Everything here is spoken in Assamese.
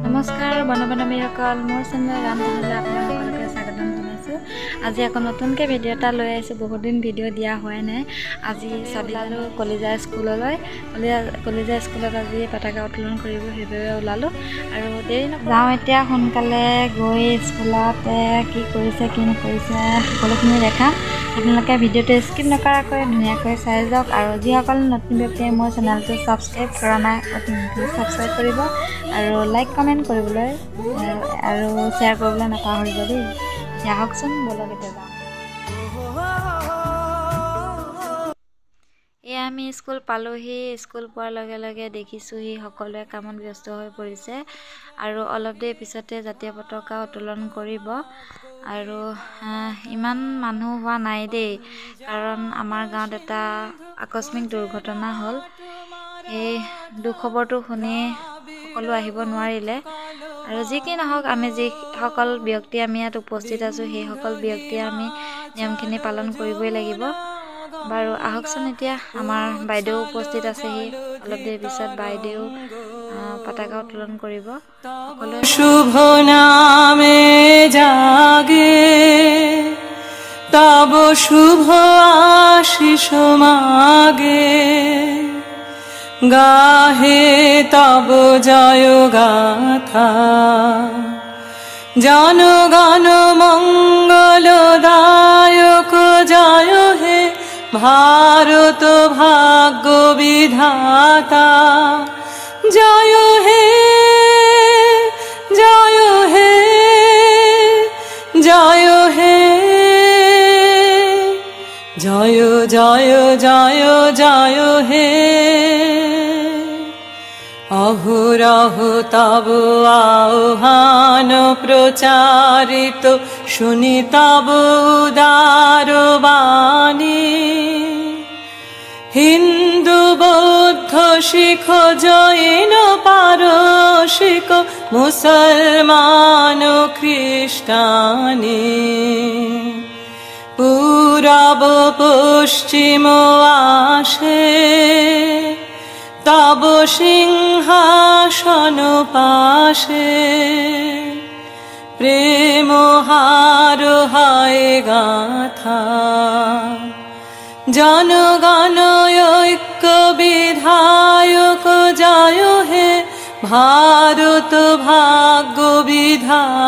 নমস্কাৰ বনবনমীসকল মোৰ চেনেল গান শুনিলে আপোনালোককে স্বাগতম জনাইছোঁ। আজি আকৌ নতুনকৈ ভিডিঅ' এটা লৈ আহিছোঁ। বহুত দিন ভিডিঅ' দিয়া হোৱাই নাই। আজি ওলালোঁ কলিজা স্কুললৈ। কলিজা স্কুলত আজি পতাকা উত্তোলন কৰিব সেইবাবে ওলালোঁ আৰু দেৰি যাওঁ এতিয়া সোনকালে গৈ স্কুলত কি কৰিছে কি নকৰিছে সকলোখিনি দেখাম। আপোনালোকে ভিডিঅ'টো স্কিপ নকৰাকৈ ধুনীয়াকৈ চাই যাওক আৰু যিসকল নতুন ব্যক্তিয়ে মোৰ চেনেলটো ছাবস্ক্ৰাইব কৰা নাই অতি সোনকালে ছাবস্ক্ৰাইব কৰিব আৰু লাইক কমেণ্ট কৰিবলৈ আৰু শ্বেয়াৰ কৰিবলৈ নাপাহৰিব দেই। এতিয়া আহকচোন বলক এতিয়া যাওঁ। এয়া আমি স্কুল পালোহি। স্কুল পোৱাৰ লগে লগে দেখিছোঁহি সকলোৱে কামত ব্যস্ত হৈ পৰিছে আৰু অলপ দেৰি পিছতে জাতীয় পতাকা উত্তোলন কৰিব আৰু ইমান মানুহ হোৱা নাই দেই, কাৰণ আমাৰ গাঁৱত এটা আকস্মিক দুৰ্ঘটনা হ'ল। সেই দুখবৰটো শুনি সকলো আহিব নোৱাৰিলে আৰু যি কি নহওক আমি যিসকল ব্যক্তি আমি ইয়াত উপস্থিত আছোঁ সেইসকল ব্যক্তিয়ে আমি নিয়মখিনি পালন কৰিবই লাগিব। বাৰু আহকচোন এতিয়া আমাৰ বাইদেউ উপস্থিত আছেহি। অলপ দেৰি পিছত বাইদেউ পতাকা উত্তোলন কৰিব। সকলোৱে শুভ নামে জাগে তব শুভ আশিস মাগে গাহে তব জয় গাথা জনগণ মঙ্গলদায়ক জয় হে ভারত ভাগ্য বিধাতা জয় হে জয় হে জয় হে জয় জয় জয় জয় হে অহরহ তব আহ্বান প্রচারিত শুনি তব উদার বাণী হিন্দু বৌদ্ধ শিখ জৈন পারসিক মুসলমান খ্রিস্টানি পূরব পশ্চিম আসে তব সিংহাসন পাশে প্রেম হার হয় গাথা জনগণ ঐক্য বিধায়ক জয় হে ভারত ভাগ্য বিধাতা।